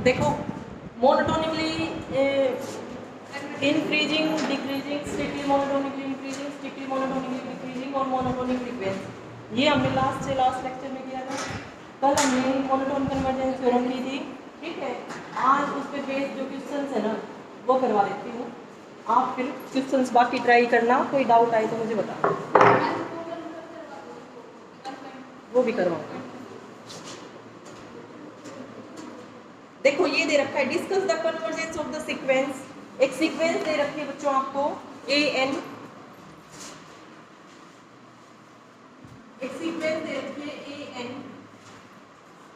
देखो monotonically increasing decreasing strictly monotonically increasing strictly monotonically decreasing और monotonic frequency, ये हमने लास्ट लेक्चर में किया था। कल हमने मोनोटोन कन्वर्जेंस थ्योरम की थी, ठीक है। आज उस पे बेस्ड जो क्वेश्चंस है ना वो करवा देती हूँ। आप फिर क्वेश्चंस बाकी ट्राई करना, कोई डाउट आए तो मुझे बता, वो भी करवाऊंगा। देखो ये दे रखा है discuss the convergence of the sequence, एक सीक्वेंस दे रखी है बच्चों आपको ए एन, एक सीक्वेंस दे रखी है ए एन,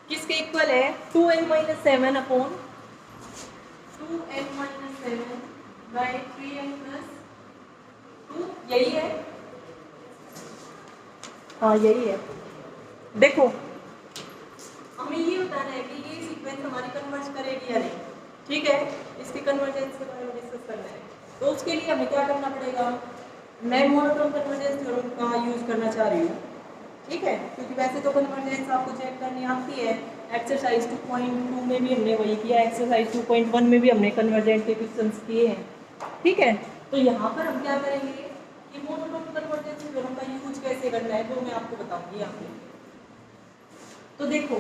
किसके इक्वल है 2n-7 upon 2n-7 bye 3n+2, यही है, हाँ यही है। देखो हमें ये बताना है कि ये सीक्वेंस हमारी कन्वर्ज करेगी या नहीं, ठीक है। इसकी कन्वर्जेंस के बारे में डिस्कस करना है, तो उसके लिए हमें क्या करना पड़ेगा, मैं मोनोटोन कन्वर्जेंस थ्योरम का यूज करना चाह रही हूँ, ठीक है। क्योंकि वैसे तो कन्वर्जेंस आपको चेक करनी आती है, एक्सरसाइज 2.2 में भी हमने वही किया, एक्सरसाइज 2.1 में भी हमने कन्वर्जेंस के क्वेश्चंस किए हैं, ठीक है। तो यहाँ पर हम क्या करेंगे कि मोनोटोन कन्वर्जेंस थ्योरम का यूज कैसे करना है वो मैं आपको बताऊंगी यहाँ पे। तो देखो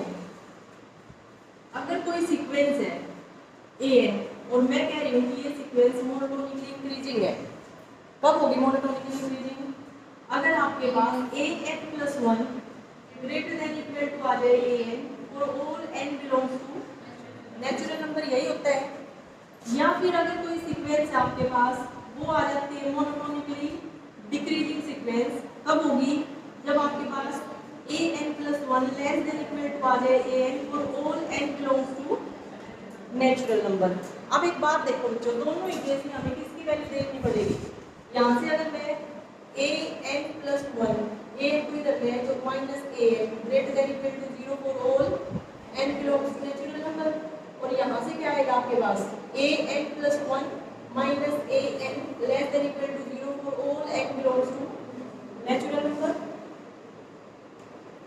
अगर कोई सीक्वेंस है ए और मैं कह रही हूँ कि ये सीक्वेंस मोनोटोनिकली इंक्रीजिंग है, कब होगी मोनोटोनिकली इंक्रीजिंग, अगर आपके पास an+1 greater than equal to आ जाए an और all n belongs to natural number, यही होता है। या फिर अगर कोई सीक्वेंस है आपके पास वो आ जाती है मोनोटोनिकली डिक्रीजिंग सीक्वेंस, कब होगी, जब आपके पास an+1 less than equal to आ जाए an और all n belongs to natural number. अब एक बात देखो बच्चों, दोनों ही केस में हमें किसकी वैल्यू देखनी पड़ेगी, यहाँ से अगर मैं an+1 an को इधर ले तो -an greater than equal to 0 for all n belongs to natural number, और यहाँ से क्या आएगा आपके पास an+1 -an less than equal to 0 for all n belongs to natural number,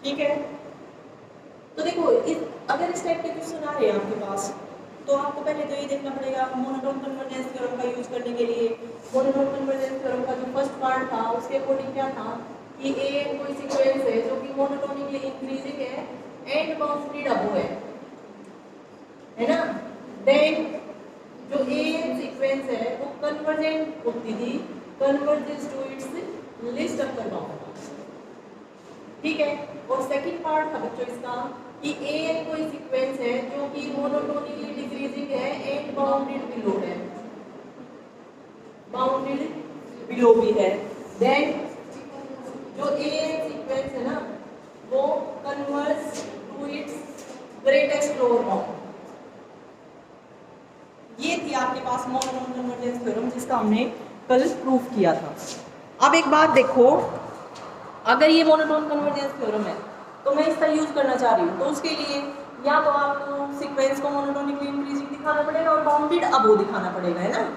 ठीक है। तो देखो अगर इस टाइप के क्वेश्चन आ रहे हैं आपके पास, तो आपको पहले तो ये देखना पड़ेगा मोनोटोन कन्वर्जेंस थ्योरम का यूज करने के लिए। मोनोटोन कन्वर्जेंस थ्योरम का जो फर्स्ट पार्ट था उसके अकॉर्डिंग क्या था कि an कोई सीक्वेंस है जो कि मोनोटोनिकली इंक्रीजिंग है एंड बाउंडेड अबव है ना, देन जो an सीक्वेंस है वो कन्वर्जेंट होती थी, convergence to its least upper bound, ठीक है। और सेकंड पार्ट था बच्चों इसका कि an कोई सीक्वेंस है जो कि मोनोटोनिकली डिक्रीजिंग है एंड बाउंडेड बिलो है, बाउंडेड बिलो भी है, देन जो an सीक्वेंस है ना वो converge to its greatest lower bound. ये थी आपके पास मोनोटोन कन्वर्जेंस थ्योरम जिसका हमने कल प्रूफ किया था। अब एक बात देखो, अगर ये मोनोटोन कन्वर्जेंस थ्योरम है तो मैं इसका यूज करना चाह रही हूँ, तो उसके लिए या तो आपको सीक्वेंस को मोनोटोनिकली इंक्रीजिंग दिखाना पड़ेगा और बाउंडेड अबव दिखाना पड़ेगा, है ना।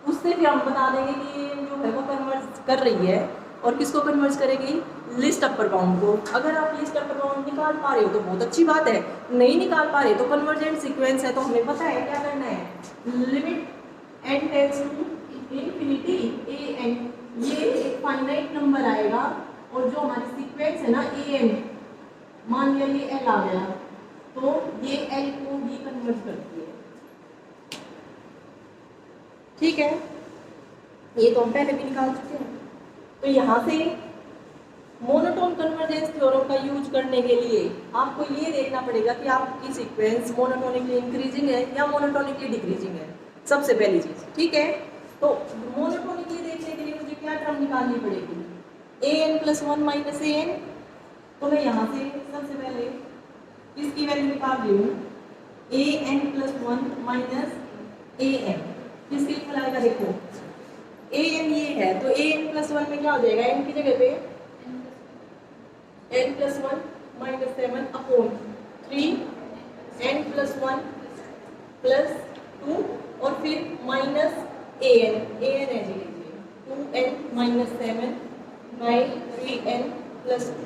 उससे फिर हम बता देंगे कि ये जो है वो कन्वर्ज कर रही है, और किसको कन्वर्ज करेगी, लिस्ट अपर बाउंड को। अगर आप लिस्ट अपर बाउंड निकाल पा रहे हो तो बहुत अच्छी बात है, नहीं निकाल पा रहे तो कन्वर्जेंट सीक्वेंस है तो हमें पता है क्या करना है, limit n tends to infinity an, ये एक फाइनाइट नंबर आएगा और जो हमारी सीक्वेंस है ना an, मान लिया ये l आ गया तो ये l को भी कन्वर्ट करती है, ठीक है। ये तो हम पहले भी निकाल चुके हैं। तो यहाँ से मोनोटोन कन्वर्जेंस थ्योरम का यूज करने के लिए आपको ये देखना पड़ेगा कि आपकी सीक्वेंस मोनोटोनिकली इंक्रीजिंग है या मोनोटोनिकली डिक्रीजिंग है, सबसे पहली चीज, ठीक है। तो मोनोटोनिकली देखने के लिए मुझे क्या टर्म निकालनी पड़ेगी, an+1 -an, तो मैं यहाँ से सबसे पहले इसकी वैल्यू निकाल रही हूँ an+1 -an, किसके इक्वल आएगा, देखो an ये है तो an+1 में क्या हो जाएगा, n की जगह पे n+1 -7 अपॉन 3 n+1 +2 और फिर माइनस an है जी, 2n-7 बाई 3n+2,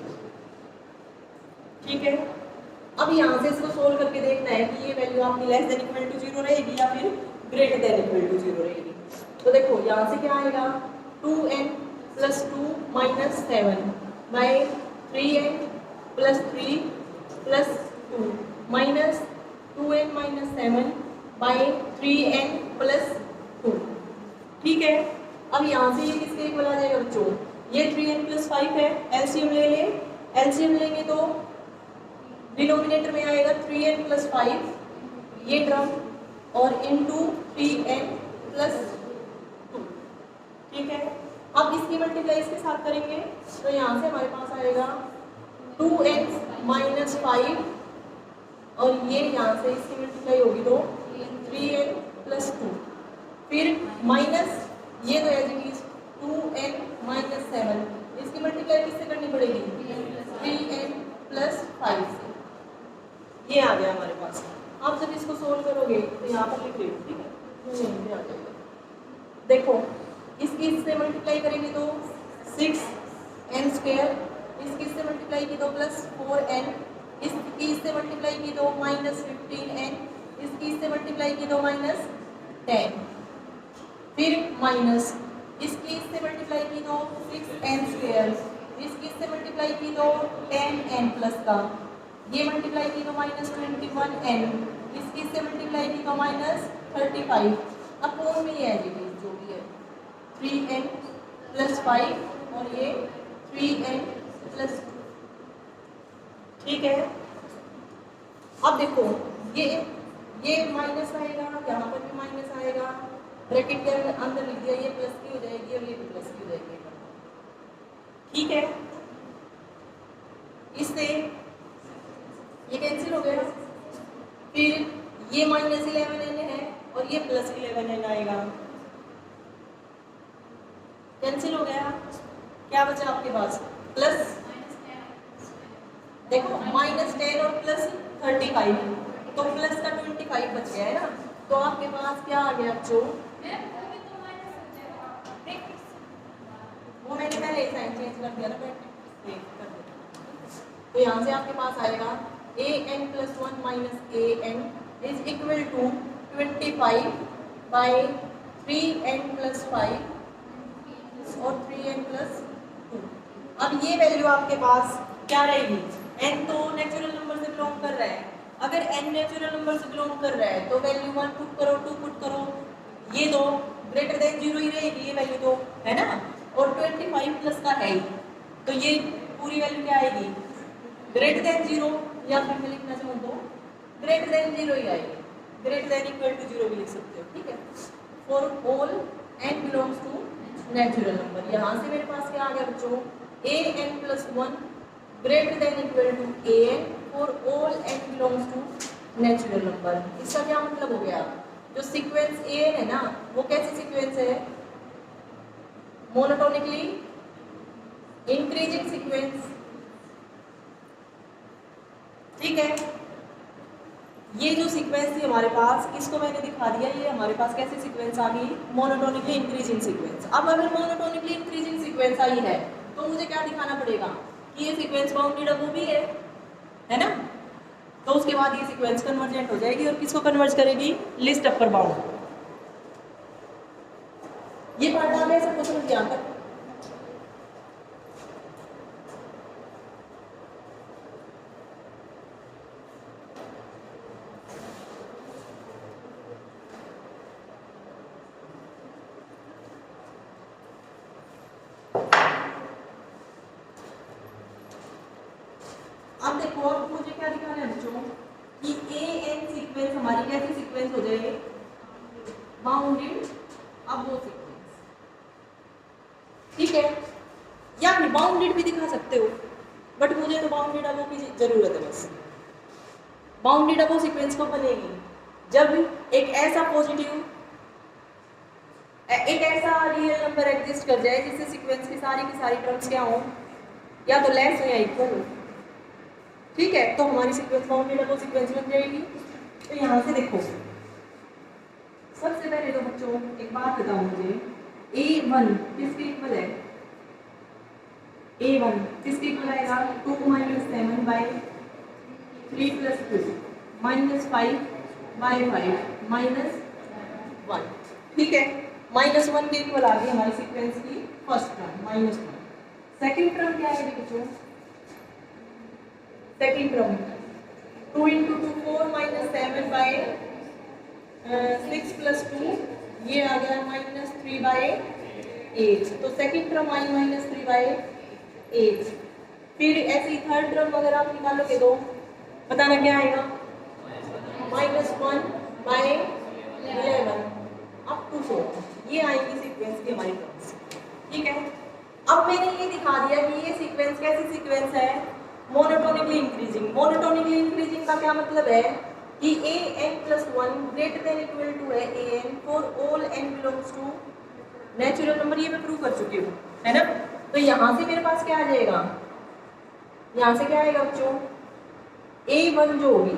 ठीक है। अब यहाँ से इसको सोल्व करके देखना है कि ये वैल्यू आपकी लेस देन इक्वल टू 0 रहेगी या फिर ग्रेटर देन इक्वल टू 0 रहेगी। तो देखो यहाँ से क्या आएगा 2n + 2 - 7 bye 3n + 3 + 2 minus 2n - 7 bye 3n + 2। ठीक है, अब यहाँ से ये किसके इक्वल आ जाएगा बच्चों, ये 3n + 5 है, एलसीएम ले ले, एलसीएम लेंगे तो डिनोमिनेटर में आएगा 3n + 5 ये टर्म और इनटू 3n + 2। ठीक है, अब इसकी मल्टीप्लाई इसके साथ करेंगे तो यहाँ से हमारे पास आएगा 2n - 5 और ये यहाँ से इसकी मल्टीप्लाई होगी तो 3n + 2, फिर माइनस ये तो एज इट इज 2n - 7, इसकी मल्टीप्लाई किससे करनी पड़ेगी 3n + 5 से। ये आ गया हमारे पास। आप जब इसको सोल्व करोगे तो यहाँ पर लिख रही हूँ, ठीक है, यहीं पे आ जाएगा। देखो इसकी इससे मल्टीप्लाई करेंगे तो 6n², इसकी इससे मल्टीप्लाई की तो +4n, इसकी इससे मल्टीप्लाई की तो -15n, इसकी इससे मल्टीप्लाई की तो -10, फिर माइनस इसकी इससे मल्टीप्लाई की तो 6n², इसकी इससे मल्टीप्लाई की तो 10n+ का, ये मल्टीप्लाई की तो -21n, इसकी इससे मल्टीप्लाई की तो -35। अपोन में ये है जी जो भी है 3n + 5 और ये 3n + 2। ठीक है, अब देखो ये माइनस आएगा, यहाँ पर भी माइनस आएगा, ब्रैकेट के अंदर लिख दिया, ये प्लस की हो जाएगी और ये भी प्लस की हो जाएगी। ठीक है, इससे ये कैंसिल हो गया, फिर ये -11n है और ये +11n आएगा, कैंसिल हो गया। क्या बचा आपके पास प्लस, देखो -10 और +35 तो प्लस का 25 बच गया है ना, तो आपके पास क्या आ गया बच्चों, वो मैंने पहले साइन चेंज कर दिया ना, तो यहाँ से आपके पास आएगा an + 1 - an is equal to 25 by 3n + 5 और 3n + 2। अब ये वैल्यू आपके पास क्या रहेगी, n तो नेचुरल नंबर से बिलोंग कर रहा है, अगर n नेचुरल नंबर से बिलोंग कर रहा है तो वैल्यू 1 पुट करो, 2 पुट करो, ये तो ग्रेटर देन 0 ही रहेगी ये वैल्यू तो, है ना, और 25 प्लस का है ही, तो ये पूरी वैल्यू क्या आएगी ग्रेटर देन 0, या फिर मैं लिखना चाहूँ तो ग्रेटर देन 0 ही आएगी, ग्रेटर देन इक्वल टू 0 भी लिख सकते हो। ठीक है, for all n belongs to natural number. यहाँ से मेरे पास क्या आ गया बच्चों, an + 1 greater than equal to an for all n belongs to natural number. इसका क्या मतलब हो गया, जो सीक्वेंस an है ना वो कैसी सीक्वेंस है, मोनोटोनिकली इंक्रीजिंग सीक्वेंस। ठीक है, ये जो सीक्वेंस थी हमारे पास, इसको मैंने दिखा दिया, ये हमारे पास कैसी सीक्वेंस आ गई, मोनोटोनिकली इंक्रीजिंग सीक्वेंस। अब अगर मोनोटोनिकली इंक्रीजिंग सीक्वेंस आई है तो मुझे क्या दिखाना पड़ेगा कि ये सीक्वेंस बाउंडेड अब वो भी है ना, तो उसके बाद ये सीक्वेंस कन्वर्जेंट हो जाएगी और किसको कन्वर्ज करेगी, लिस्ट अपर बाउंड। ये पार्ट आ गया सबको समझ यहाँ तक। अब देखो मुझे क्या दिखाना है बच्चों कि an सीक्वेंस हमारी कैसी सीक्वेंस हो जाएगी, बाउंडेड अब वो सीक्वेंस। ठीक है, या फिर बाउंडेड भी दिखा सकते हो, बट मुझे तो बाउंडेड अबो की जरूरत है बस। बाउंडेड अबो सीक्वेंस कब बनेगी, जब एक ऐसा पॉजिटिव, एक ऐसा रियल नंबर एग्जिस्ट कर जाए जिससे सीक्वेंस की सारी टर्म्स क्या हो, या तो लेस हो या इक्वल हो। ठीक है, तो हमारी सीक्वेंस बाउंडेड अबो सीक्वेंस बन जाएगी। तो यहाँ से देखो, सबसे पहले तो बच्चों एक बात बताओ मुझे, a1 किसके इक्वल है, a1 किसके इक्वल आएगा 2 - 7 बाय 3 प्लस 2 -5/5 -1। ठीक है, -1 के इक्वल आ गई हमारी सीक्वेंस की फर्स्ट टर्म -1। सेकंड टर्म क्या है बच्चों? सेकंड टर्म 2 × 2 4 -7/6 + 2 ये आ गया -3/8। तो सेकंड टर्म आई -3/8। फिर ऐसे ही थर्ड टर्म अगर आप निकालोगे तो बताना क्या आएगा? -1/11 अप टू 4। ये आएगी सीक्वेंस की हमारी टर्म्स। ठीक है, अब मैंने ये दिखा दिया कि ये सीक्वेंस कैसी सीक्वेंस है? Monotonically increasing. मोनोटोनिकली इंक्रीजिंग का क्या मतलब है कि an+1 greater than equal to है an for all n belongs to natural number. ये मैं प्रूव कर चुकी हूँ, है ना? तो यहाँ से मेरे पास क्या आ जाएगा? यहाँ से क्या आएगा बच्चों? a1 जो होगी,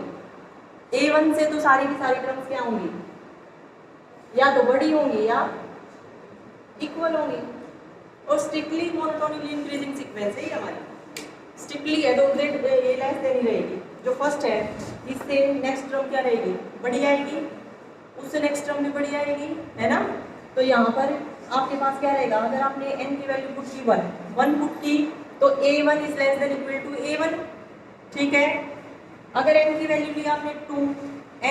a1 से तो सारी की सारी टर्म्स क्या होंगी? या तो बड़ी होंगी या इक्वल होंगी। और स्ट्रिक्टली मोनोटोनिकली इंक्रीजिंग सीक्वेंस है ये हमारी। स्ट्रिक्टली है तो ग्रेट ये लेस देन ही रहेगी। जो फर्स्ट है इससे नेक्स्ट टर्म क्या रहेगी? बड़ी आएगी, उससे नेक्स्ट टर्म भी बड़ी आएगी, है ना? तो यहाँ पर आपके पास क्या रहेगा? अगर आपने n की वैल्यू पुट की 1 पुट की तो a1 is less than equal to a1। ठीक है, अगर n की वैल्यू ली आपने 2,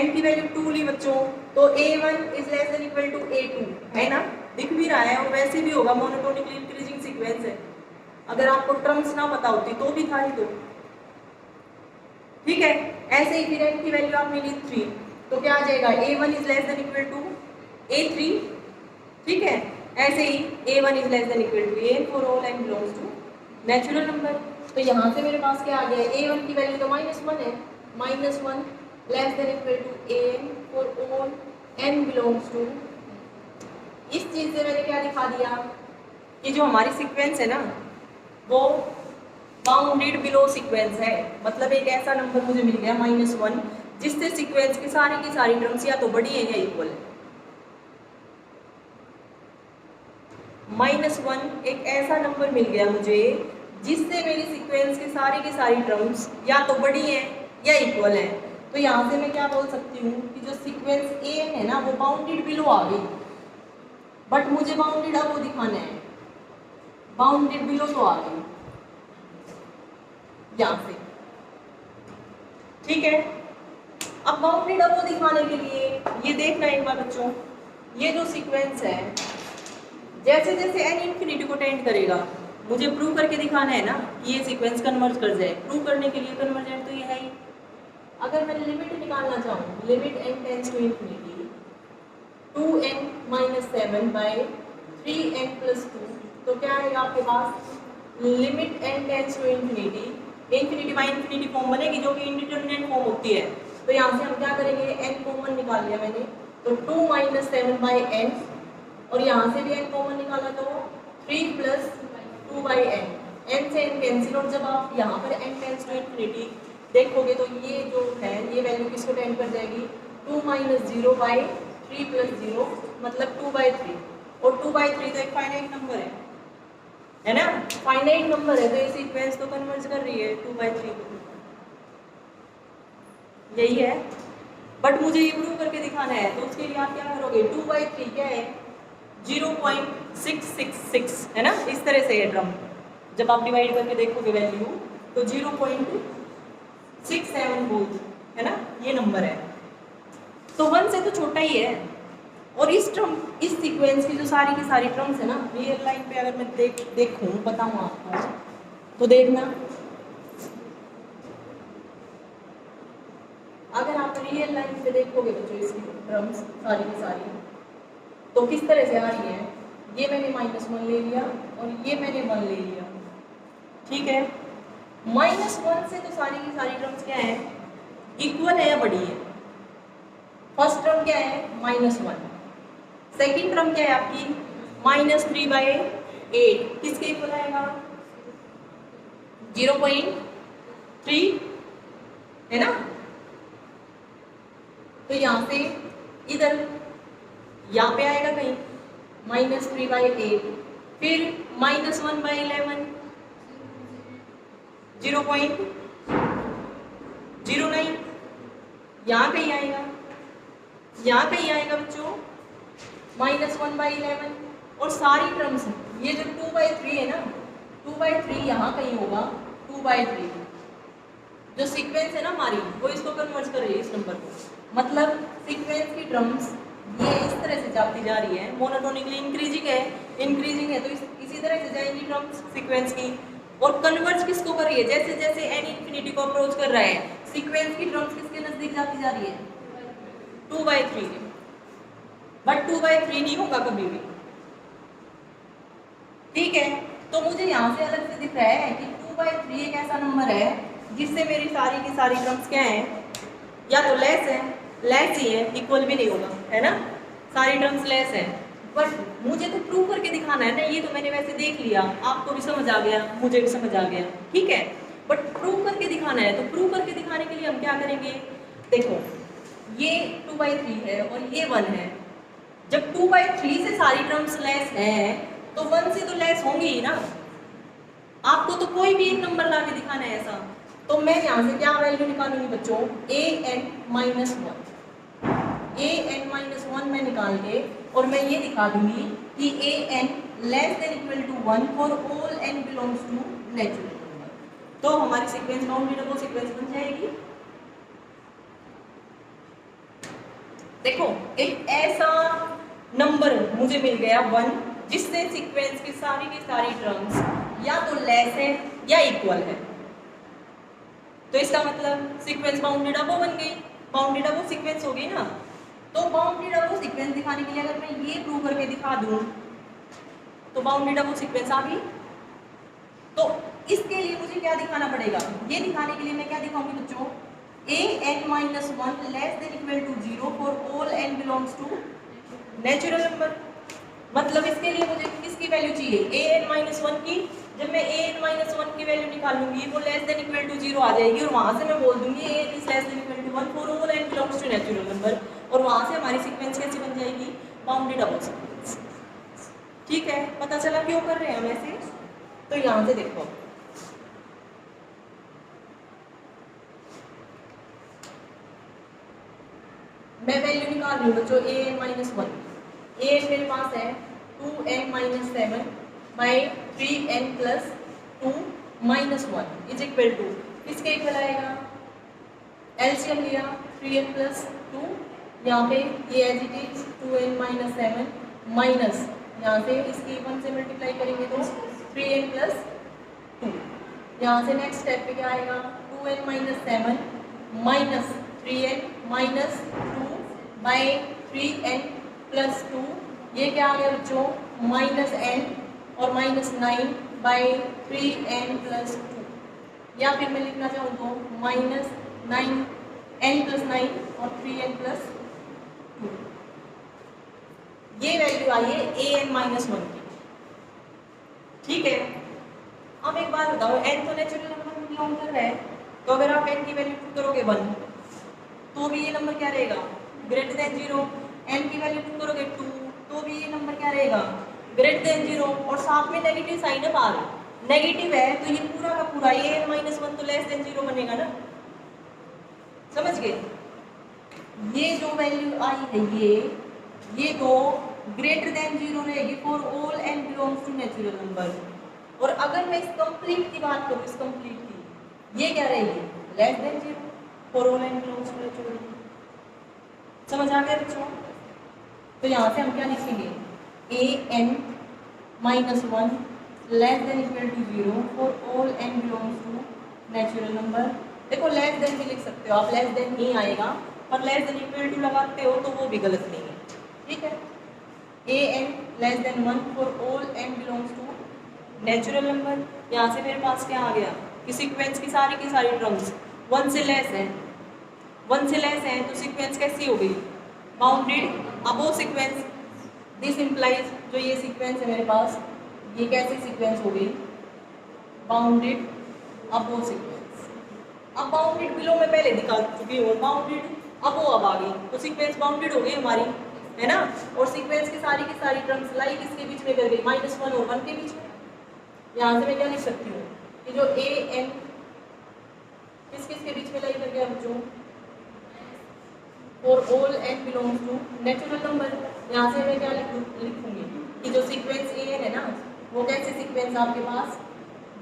n की वैल्यू 2 ली बच्चों तो a1 is less than equal to a2, है ना? दिख भी रहा है और वैसे भी होगा, मोनोटोनिकली इंक्रीजिंग सीक्वेंस है। अगर आपको टर्म्स ना पता होती तो भी था ही तो। ठीक है, ऐसे ही फिर n की वैल्यू आपने ली 3 तो क्या आ जाएगा? a1 is less than equal to a3। ठीक है, ऐसे ही a1 is less than equal to an for all n belongs to natural number. तो यहाँ से मेरे पास क्या आ गया? a1 की वैल्यू तो -1 है, -1 less than equal to an for all n belongs to. इस चीज से मैंने क्या दिखा दिया कि जो हमारी सीक्वेंस है ना वो बाउंडेड बिलो सीक्वेंस है। मतलब एक ऐसा नंबर मुझे मिल गया -1 जिससे सीक्वेंस की सारी टर्म्स या तो बड़ी है या इक्वल है। -1 एक ऐसा नंबर मिल गया मुझे जिससे मेरी सीक्वेंस की सारी टर्म्स या तो बड़ी है या इक्वल है। तो यहाँ से मैं क्या बोल सकती हूँ कि जो सीक्वेंस an है ना वो बाउंडेड बिलो आ गई, बट मुझे बाउंडेड अब वो दिखाना है। बाउंडेड बिलो तो आ गई यहाँ से। ठीक है, अब बाउंडेड अब वो दिखाने के लिए ये देखना एक बार बच्चों, ये जो सीक्वेंस है जैसे जैसे n इन्फिनिटी को टेंड करेगा मुझे प्रूव करके दिखाना है ना कि ये सीक्वेंस कन्वर्ज कर जाए। प्रूव करने के लिए कन्वर्जेंट तो ये है ही। अगर मैं लिमिट निकालना चाहूँ, limit n tends to infinity 2n - 7/3n + 2 तो क्या आएगा आपके पास? Limit n tends to infinity, infinity by infinity form बनेगी जो कि इंडिटरमिनेट फॉर्म होती है। तो यहाँ से हम क्या करेंगे? n कॉमन निकाल लिया मैंने तो 2 - 7/n और यहाँ से भी n कॉमन निकाला तो 3 + 2/n। n से n कैंसिल और जब आप यहाँ पर n टेंड्स टू इन्फिनिटी देखोगे तो ये जो है ये वैल्यू किसको टेंड कर जाएगी? 2 - 0/3 + 0 मतलब 2/3। और 2/3 तो एक फाइनाइट नंबर है ना? फाइनाइट नंबर है तो ये सीक्वेंस तो कन्वर्ज कर रही है 2/3 को। यही है, बट मुझे ये प्रूव करके दिखाना है तो उसके लिए आप क्या करोगे? 2/3 क्या है? 0.666 है ना? इस तरह से है ड्रम। जब आप डिवाइड करके देखोगे वैल्यू तो 0.67 वोल्ट है ना? ये नंबर है। तो 1 से तो छोटा ही है। और इस सीक्वेंस की जो सारी की सारी टर्म्स है ना रियल लाइन पे अगर मैं देखूं बताऊं आपको तो देखना, अगर आप रियल लाइन पे देखोगे बच्चों इसकी टर्म्स सारी की सारी तो किस तरह से आ रही है? ये मैंने -1 ले लिया और ये मैंने 1 ले लिया। ठीक है, -1 से तो सारी की सारी टर्म्स क्या है? इक्वल है या बड़ी है? फर्स्ट टर्म क्या है? -1। सेकेंड टर्म क्या है आपकी? -3/8 किसके इक्वल आएगा? 0.3 है ना? तो यहाँ से इधर यहाँ पे आएगा कहीं -3/8 फिर -1/11 0.09 यहाँ कहीं आएगा, यहाँ कहीं आएगा बच्चों -1/11, और सारी टर्म्स ये जो 2/3 है ना, 2/3 यहाँ कहीं होगा, 2/3 जो सीक्वेंस है ना हमारी वो इसको कन्वर्ट कर रही है इस नंबर को, मतलब सीक्वेंस की टर्म्स ये इस तरह से जाती जा रही है, मोनोटोनिकली इंक्रीजिंग है तो इसी तरह से जाएंगी टर्म्स सीक्वेंस की, और कन्वर्ज किसको कर रही है, जैसे जैसे n इंफिनिटी को अप्रोच कर रहा है सीक्वेंस की टर्म्स किसके नजदीक जाती जा रही है, 2/3 के, बट 2/3 नहीं होगा कभी भी, ठीक है। तो मुझे यहाँ से अलग से दिख रहा है कि 2/3 एक ऐसा नंबर है जिससे मेरी सारी की सारी टर्म्स क्या है, या तो लेस ही है, इक्वल भी नहीं होगा, है ना, सारी टर्म्स लेस है, बट मुझे तो प्रूव करके दिखाना है ना, ये तो मैंने वैसे देख लिया, आपको भी समझ आ गया, मुझे भी समझ आ गया, ठीक है, बट प्रूव करके दिखाना है, तो प्रूव करके दिखाने के लिए हम क्या करेंगे, देखो ये 2/3 है और ये 1 है, जब 2/3 से सारी टर्म्स लेस है तो 1 से तो लेस होंगी ही ना, आपको तो कोई भी एक नंबर ला के दिखाना है ऐसा, तो मैं यहाँ से क्या वैल्यू निकालूंगी बच्चों, an-1 मैं निकाल के, और मैं ये दिखा दूंगी कि an less than equal to 1 for all n belongs to natural number, तो हमारी सीक्वेंस बाउंडेड सीक्वेंस बन जाएगी। देखो एक ऐसा नंबर मुझे मिल गया 1 जिससे सीक्वेंस की सारी टर्म्स या तो लेस है या इक्वल है, तो इसका मतलब सीक्वेंस बाउंडेड अबो बन गई, बाउंडेड अबो सीक्वेंस हो गई ना, तो बाउंडेड अबो सीक्वेंस दिखाने के लिए अगर मैं ये प्रूव करके दिखा दूं तो बाउंडेड अबो सीक्वेंस आ गई, तो इसके लिए मुझे क्या दिखाना पड़ेगा, ये दिखाने के लिए मैं क्या दिखाऊंगी बच्चों, an-1 less than equal to 0 for all n belongs to natural number, मतलब इसके लिए मुझे किसकी वैल्यू चाहिए, an-1 की, जब मैं an-1 की वैल्यू निकालूंगी वो लेस देन इक्वल टू 0 आ जाएगी, और वहां से मैं बोल दूंगी an is less than equal to 1 for all n belongs to natural number, और वहां से हमारी सीक्वेंस कैसी बन जाएगी, बाउंडेड अबो सीक्वेंस, ठीक है, पता चला क्यों कर रहे हैं हम ऐसे, तो यहाँ से देखो मैं वैल्यू निकाल रही हूँ बच्चों an-1, an मेरे पास है 2n-7 by 3n plus 2 minus 1 is equal to, किसके इक्वल आएगा, एलसीएम लिया 3n प्लस 2, यहाँ पे ये as it is 2n-7 minus यहाँ से इसकी 1 से मल्टीप्लाई करेंगे तो 3n प्लस 2, यहाँ से नेक्स्ट स्टेप पे क्या आएगा, 2n-7 minus 3n minus 2 by 3n plus 2, ये क्या आ गया बच्चों, माइनस n और माइनस 9 बाई 3n प्लस 2, या फिर मैं लिखना चाहूँ तो माइनस 9n प्लस 9 और 3n प्लस 2, ये वैल्यू आई है an-1 की, ठीक है। अब एक बात बताओ, n तो नेचुरल नंबर में बिलोंग कर रहा है, तो अगर आप n की वैल्यू पुट करोगे 1 तो भी ये नंबर क्या रहेगा, ग्रेटर देन 0, n की वैल्यू पुट करोगे 2 तो भी ये नंबर क्या रहेगा, ग्रेटर देन 0, और साथ में नेगेटिव साइन है, बाहर नेगेटिव है तो ये पूरा का पूरा an-1 तो लेस देन 0 बनेगा ना, समझ गए, ये जो वैल्यू आई है ये तो ग्रेटर देन 0 रहेगी for all n belongs to natural number, और अगर मैं इस कंप्लीट की बात करूँ, इस कंप्लीट की, ये क्या रहेगी, less than 0 for all n belongs to natural number, समझ आ गया बच्चों, तो यहाँ से हम क्या लिखेंगे, an-1 less than equal to 0 for all n belongs to natural number, देखो लेस देन भी लिख सकते हो आप, लेस देन नहीं आएगा, पर लेस देन इक्वल टू लगाते हो तो वो भी गलत नहीं है, ठीक है, an less than 1 for all n belongs to natural number, यहाँ से मेरे पास क्या आ गया कि सीक्वेंस की सारी टर्म्स 1 से लेस है, 1 से लेस है तो सीक्वेंस कैसी हो गई, bounded above sequence, this implies जो ये सीक्वेंस है मेरे पास, ये कैसी सीक्वेंस हो गई, बाउंडेड अबो सीक्वेंस, अब बाउंडेड बिलो मैं पहले दिखा चुकी हूँ, बाउंडेड अबो अब आ गई, तो सीक्वेंस बाउंडेड हो गई हमारी, है ना, और सीक्वेंस की सारी टर्म्स लाई किसके बीच में कर गई, -1 और 1 के बीच में, यहाँ से मैं क्या लिख सकती हूँ कि जो an किस के बीच में लाई कर गया बच्चों, for all n belongs to natural number. यहाँ से मैं क्या लिखूंगी कि जो सीक्वेंस ए है ना वो कैसे सीक्वेंस आपके पास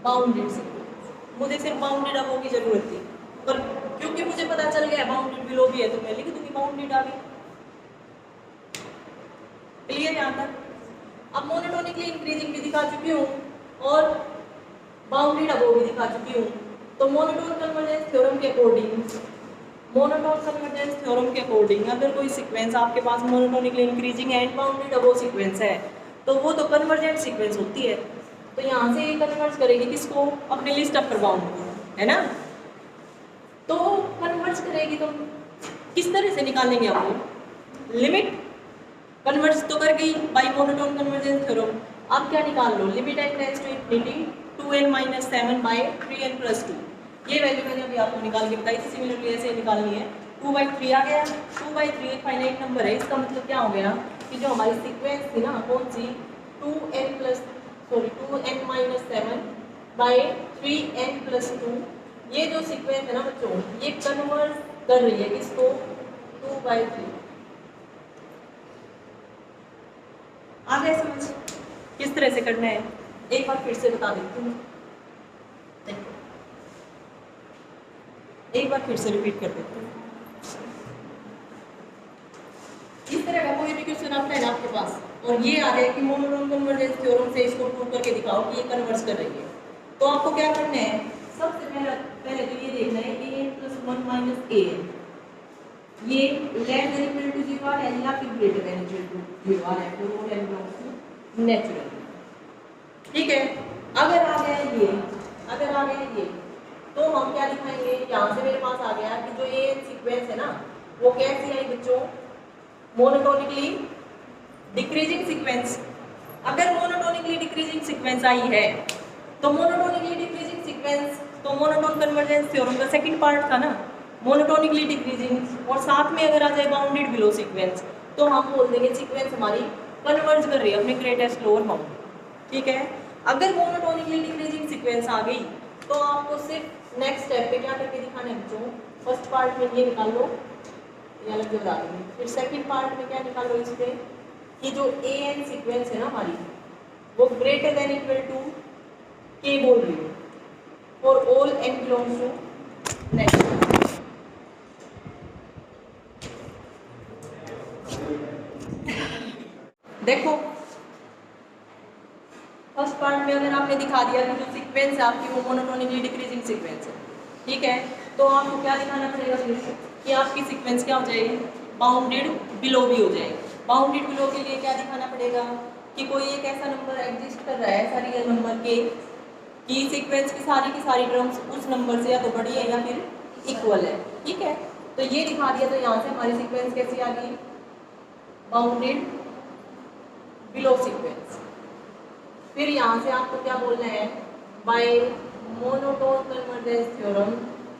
बाउंडेड सीक्वेंस। मुझे सिर्फ बाउंडेड अबो की जरूरत थी, पर क्योंकि मुझे पता चल गया बाउंडेड बिलो भी है तो मैं लिख दूंगी बाउंडेड आगे। क्लियर यहाँ तक। अब मोनोटोनिकली इंक्रीजिंग भी दिखा चुकी हूँ और बाउंडेड अबोव भी दिखा चुकी हूँ। तो मोनोटोन कन्वर्जेंस थ्योरम के अकॉर्डिंग अगर कोई सीक्वेंस आपके पास monotonically increasing and bounded above sequence है तो वो तो कन्वर्जेंट सीक्वेंस होती है। तो यहाँ से ये कन्वर्ज करेगी किसको, अपने लिस्ट अपर बाउंड को, है ना। तो कन्वर्ज करेगी तो किस तरह से निकालेंगे आपको, लिमिट कन्वर्ज तो कर गई बाई मोनोटोन कन्वर्जेंस थ्योरम। अब क्या निकाल लो, limit n tends to infinity 2n - 7 by 3n + 2। ये वैल्यू मैंने अभी आपको निकाल के बताई थी, सिमिलरली ऐसे निकालनी है। 2/3 आ गया, 2/3 एक फाइनाइट नंबर है। इसका मतलब क्या हो गया कि जो हमारी सीक्वेंस थी ना कौन सी 2n - 7 बाई 3n + 2, ये जो सीक्वेंस है ना बच्चों ये कन्वर्ज कर रही है किसको, 2/3। आ गया समझ किस तरह से करना है, एक बार फिर से बता देती हूँ, एक बार फिर से रिपीट कर देती हूँ। इस तरह का कोई भी क्वेश्चन आता है ना आपके पास और ये आ जाए कि मोनोटोन कन्वर्जेंस थ्योरम से इसको प्रूव करके दिखाओ कि ये कन्वर्ज कर रही है, तो आपको क्या करना है, सबसे पहले तो ये देखना है कि n + 1 - an ये लेस देन इक्वल टू 0 है या फिर ग्रेटर देन इक्वल टू 0 है, for all n belongs to natural. ठीक है, अगर आ गया ये तो हम क्या दिखाएंगे, यहाँ से मेरे पास आ गया कि जो ये सीक्वेंस है ना वो कैसी आई बच्चों, मोनोटोनिकली डिक्रीजिंग सीक्वेंस। अगर मोनोटोनिकली डिक्रीजिंग सीक्वेंस आई है तो मोनोटोनिकली डिक्रीजिंग सीक्वेंस तो मोनोटोन कन्वर्जेंस थ्योरम का सेकंड पार्ट था ना, मोनोटोनिकली डिक्रीजिंग, और साथ में अगर आ जाए बाउंडेड बिलो सीक्वेंस तो हम बोल देंगे सीक्वेंस हमारी कन्वर्ज कर रही है अपने ग्रेटेस्ट लोअर बाउंड। ठीक है, अगर मोनोटोनिकली डिक्रीजिंग सीक्वेंस आ गई तो आपको सिर्फ नेक्स्ट स्टेप पे क्या करके दिखाना है बच्चों, फर्स्ट पार्ट में ये निकाल लो, ये अलग से बता दूंगी, फिर सेकंड पार्ट में क्या निकालो इस पे कि जो an सीक्वेंस है ना हमारी वो greater than equal to k बोल रही है for all n belongs to natural. देखो फर्स्ट पार्ट में अगर आपने दिखा दिया कि जो सीक्वेंस है आपकी वो मोनोटोनिकली डिक्रीजिंग सीक्वेंस है, ठीक है, तो आपको क्या दिखाना पड़ेगा फिर कि आपकी सीक्वेंस क्या हो जाएगी, बाउंडेड बिलो भी हो जाएगी। बाउंडेड बिलो के लिए क्या दिखाना पड़ेगा कि कोई एक ऐसा नंबर एग्जिस्ट कर रहा है ऐसा रियल नंबर के कि सीक्वेंस की सारी टर्म्स उस नंबर से या तो बड़ी है या फिर इक्वल है। ठीक है, तो ये दिखा दिया, तो यहाँ से हमारी सीक्वेंस कैसी आ गई, बाउंडेड बिलो सीक्वेंस। फिर यहाँ से आपको क्या बोलना है, बाय मोनोटोन कन्वर्जेंस थ्योरम,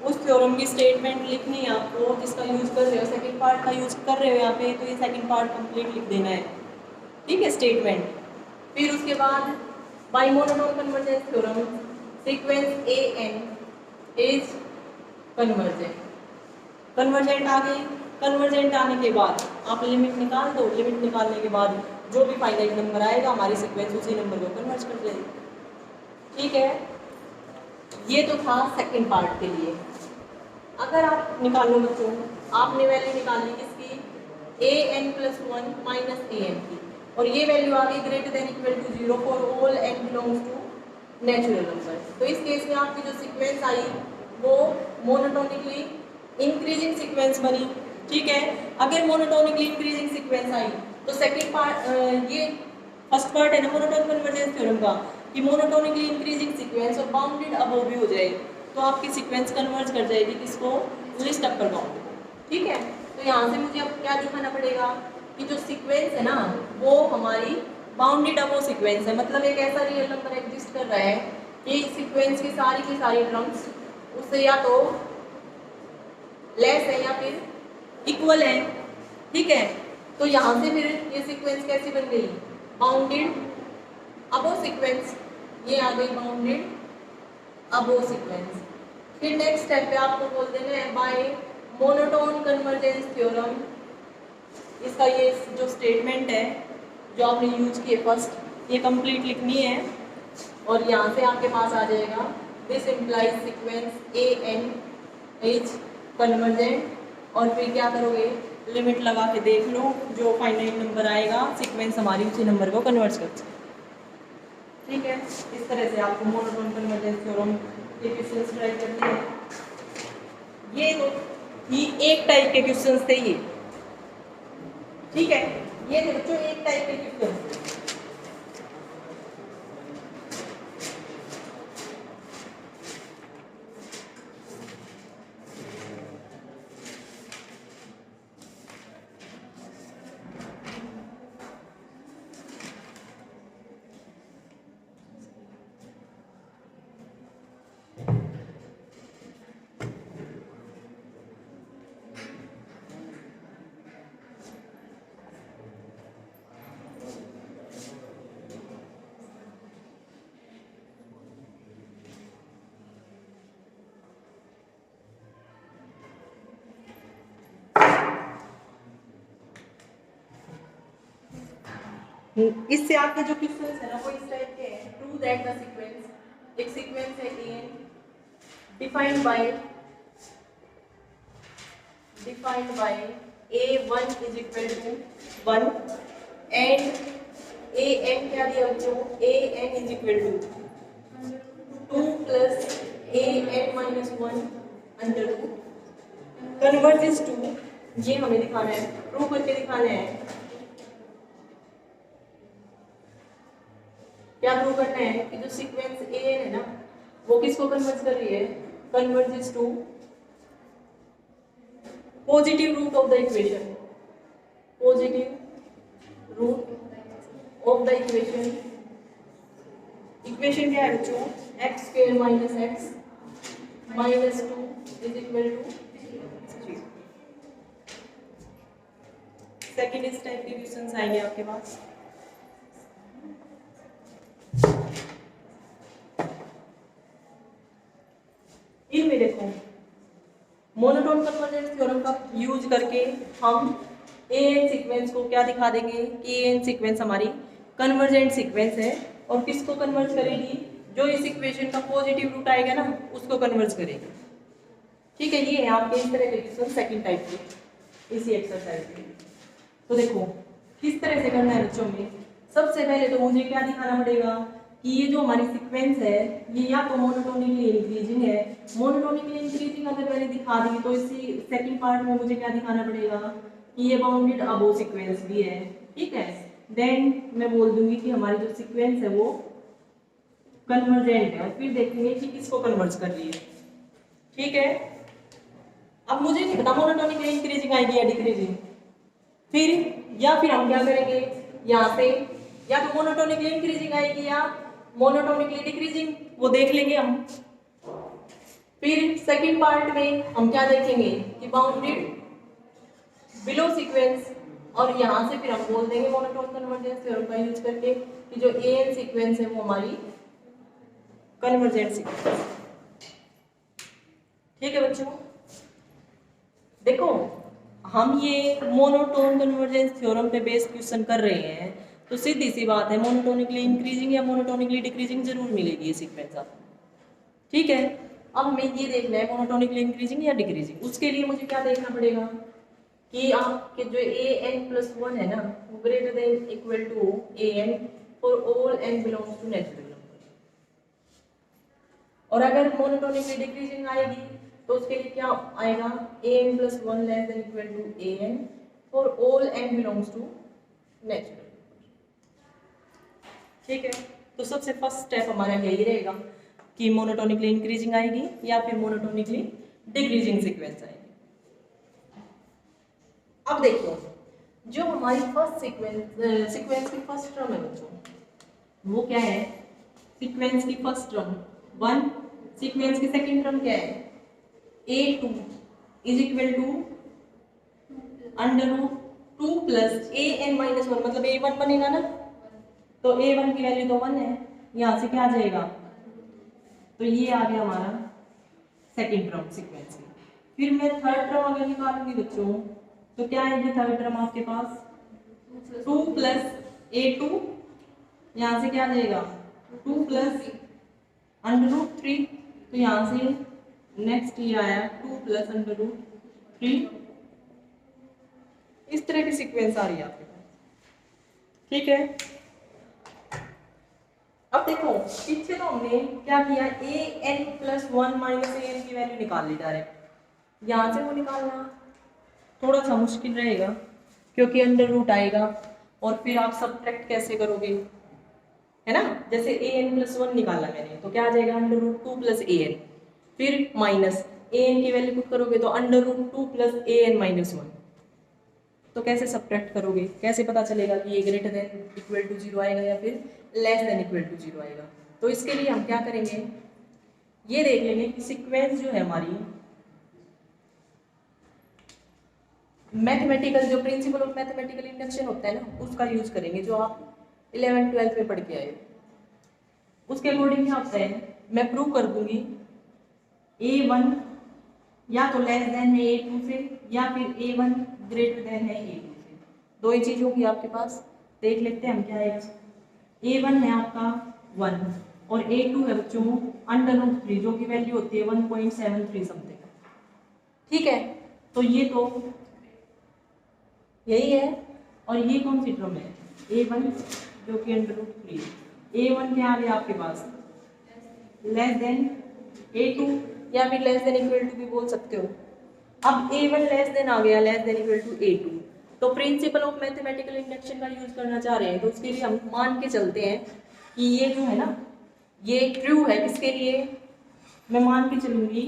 उस थ्योरम की स्टेटमेंट लिखनी है आपको जिसका यूज कर रहे हो, सेकंड पार्ट का यूज कर रहे हो यहाँ पे, तो ये सेकंड पार्ट कंप्लीट लिख देना है। ठीक है, स्टेटमेंट। फिर उसके बाद by monotone convergence theorem sequence an is convergent. Convergent आ गई, कन्वर्जेंट आने के बाद आप लिमिट निकाल दो, लिमिट निकालने के बाद जो भी फाइनाइट नंबर आएगा हमारी सीक्वेंस उसी नंबर को कन्वर्ज कर देगी। ठीक है, ये तो था सेकंड पार्ट के लिए। अगर आप निकालो बच्चों, आपने वैल्यू निकाली किसकी, an + 1 - an की, और ये वैल्यू आ गई greater than equal to 0 for all n belongs to natural number. तो इस केस में आपकी जो सीक्वेंस आई वो मोनोटोनिकली इंक्रीजिंग सीक्वेंस बनी। ठीक है, अगर मोनोटोनिकली इंक्रीजिंग सीक्वेंस आई तो सेकंड पार्ट, ये फर्स्ट पार्ट है ना मोनोटोन कन्वर्जेंस थ्योरम का कि मोनोटोनिकली इंक्रीजिंग सीक्वेंस और बाउंडेड अबोव भी हो जाएगी, तो आपकी सीक्वेंस कन्वर्ज कर जाएगी किसको, लिस्ट अपर बाउंड। ठीक है, तो यहाँ से मुझे अब क्या दिखाना पड़ेगा कि जो सीक्वेंस है ना वो हमारी बाउंडेड अबोव सीक्वेंस है, मतलब एक ऐसा रियल नंबर एग्जिस्ट कर रहा है कि सीक्वेंस की सारी टर्म्स उससे या तो लेस है या फिर इक्वल है। ठीक है, तो यहाँ से फिर ये सीक्वेंस कैसी बन गई, बाउंडेड अबोव सीक्वेंस, ये आ गई बाउंडेड अबोव सीक्वेंस। फिर नेक्स्ट स्टेप पे आपको बोल देना है बाय मोनोटोन कन्वर्जेंस थ्योरम, इसका ये जो स्टेटमेंट है जो आपने यूज किए फर्स्ट, ये कंप्लीट लिखनी है और यहाँ से आपके पास आ जाएगा this implies sequence a n h convergent, और फिर क्या करोगे, लिमिट लगा के देख लो, जो फाइनाइट नंबर आएगा सीक्वेंस हमारी उसी नंबर को कन्वर्ट कर सकते। ठीक है, इस तरह से आपको मोनोटोन कन्वर्जेंस थ्योरम के क्वेश्चंस ट्राई करते हैं। ये तो ये एक टाइप के क्वेश्चंस थे ये, ठीक है, ये थे बच्चों एक टाइप के क्वेश्चंस। इससे आपके जो क्वेश्चंस है ना वो इस टाइप के हैं। प्रूव दैट द सीक्वेंस, एक सीक्वेंस है an defined by a1 is equal to 1 and an क्या दिया बच्चों, an is equal to 2 plus an minus 1 under root convergence to, ये हमें दिखाना है, प्रूव करके दिखाना है। क्या प्रूव करना है कि जो सीक्वेंस ए है ना वो किसको कन्वर्ज कर रही है, converges to positive root of the equation, positive root of the equation. Equation क्या है बच्चों, x square minus x minus 2 is equal to. Second इस टाइप के क्वेश्चंस आएंगे आपके पास। इनमें देखो मोनोटोन कन्वर्जेंस थ्योरम का यूज करके हम एन सीक्वेंस को क्या दिखा देंगे कि एन सीक्वेंस हमारी कन्वर्जेंट सीक्वेंस है और किसको कन्वर्ज करेगी, जो इस इक्वेशन का पॉजिटिव रूट आएगा ना उसको कन्वर्ज करेगी। ठीक है, ये है आपके इस तरह के क्वेश्चन सेकंड टाइप के इसी एक्सरसाइज में। तो देखो किस तरह से करना है बच्चों में, सबसे पहले तो मुझे क्या दिखाना पड़ेगा कि ये जो हमारी सीक्वेंस है ये या तो मोनोटोनिकली इंक्रीजिंग है। मोनोटोनिकली इंक्रीजिंग अगर मैंने दिखा दी तो इसी सेकंड पार्ट में मुझे क्या दिखाना पड़ेगा कि ये बाउंडेड अबोव सीक्वेंस भी है। ठीक है, देन मैं बोल दूंगी कि हमारी जो सीक्वेंस है वो कन्वर्जेंट है, और फिर देखेंगे कि किसको कन्वर्ज कर रही है। ठीक है, अब मुझे नहीं पता मोनोटोनिकली इंक्रीजिंग आएगी या डिक्रीजिंग, फिर हम क्या करेंगे यहाँ से, या तो मोनोटोनिकली इंक्रीजिंग आएगी या मोनोटोनिकली डिक्रीजिंग, वो देख लेंगे हम। फिर सेकंड पार्ट में हम क्या देखेंगे कि बाउंडेड बिलो सीक्वेंस, और यहाँ से फिर हम बोल देंगे मोनोटोन कन्वर्जेंस थ्योरम का यूज करके कि जो एन सीक्वेंस है वो हमारी कन्वर्जेंट सीक्वेंस। ठीक है बच्चों, देखो हम ये मोनोटोन कन्वर्जेंस थ्योरम पे बेस्ड क्वेश्चन कर रहे हैं तो सीधी सी बात है मोनोटोनिकली इंक्रीजिंग या मोनोटोनिकली डिक्रीजिंग जरूर मिलेगी ये सीक्वेंस आपको। ठीक है, अब हमें ये देखना है मोनोटोनिकली इंक्रीजिंग या डिक्रीजिंग। उसके लिए मुझे क्या देखना पड़ेगा कि आपके जो an+1 है ना वो greater than equal to an for all n belongs to natural number. और अगर मोनोटोनिकली डिक्रीजिंग आएगी तो उसके लिए क्या आएगा, an+1 less than equal to an for all n belongs to natural. ठीक है, तो सबसे फर्स्ट स्टेप हमारा यही रहेगा कि मोनोटोनिकली इंक्रीजिंग आएगी या फिर मोनोटोनिकली डिक्रीजिंग सीक्वेंस आएगी। अब देखो जो हमारी फर्स्ट सीक्वेंस की फर्स्ट टर्म है बच्चों वो क्या है, सीक्वेंस की फर्स्ट टर्म 1, सीक्वेंस की सेकंड टर्म क्या है a2 is equal to √2 plus an-1, मतलब a1 बनेगा ना, तो a1 की वैल्यू तो 1 है, यहाँ से क्या आ जाएगा, तो ये आ गया हमारा सेकंड टर्म सीक्वेंस की। फिर मैं थर्ड टर्म अगर निकालूंगी बच्चों तो क्या आएगी थर्ड टर्म आपके पास 2 प्लस A2, यहाँ से क्या आ जाएगा 2 प्लस √3, तो यहाँ से नेक्स्ट ये आया 2 प्लस √3। इस तरह की सीक्वेंस आ रही है आपके पास, ठीक है। अब देखो पीछे तो हमने क्या किया an+1 माइनस an की वैल्यू निकाल ली डायरेक्ट, यहाँ से वो निकालना थोड़ा सा मुश्किल रहेगा क्योंकि अंडर रूट आएगा और फिर आप सब्ट्रैक्ट कैसे करोगे, है ना। जैसे an+1 निकाला मैंने तो क्या आ जाएगा √2 प्लस an, फिर माइनस an की वैल्यू पुट करोगे तो √2 प्लस an-1, तो कैसे सब्ट्रैक्ट करोगे, कैसे पता चलेगा कि ये ग्रेटर देन इक्वल टू 0 आएगा या फिर लेस देन इक्वल टू 0 आएगा। तो इसके लिए हम क्या करेंगे, ये देख लेंगे कि सीक्वेंस जो है हमारी मैथमेटिकल, जो प्रिंसिपल ऑफ मैथमेटिकल इंडक्शन होता है ना, उसका यूज करेंगे जो आप 11th-12th में पढ़ के आए। उसके अकॉर्डिंग क्या होता है, मैं प्रूव कर दूंगी A1 या तो लेस देन है A2 से या फिर A1 ग्रेटर देन है A2 से, दो ही चीज होगी आपके पास। देख लेते हैं हम क्या है। A1 है आपका 1 और A2 है बच्चों √3 जो की वैल्यू होती है 1.73 समथिंग, ठीक है। तो ये तो यही है और ये कौन सी टर्म है A1 जो कि √3, A1 क्या आ गया आपके पास लेस देन A2 या फिर लेस देन इक्वल टू भी बोल सकते हो। अब A1 लेस देन आ गया, less than equal to A2, तो प्रिंसिपल ऑफ मैथमेटिकल इंडक्शन का यूज करना चाह रहे हैं तो उसके लिए हम मान के चलते हैं कि ये जो है ना ये ट्रू है। किसके लिए, मैं मान के चलूंगी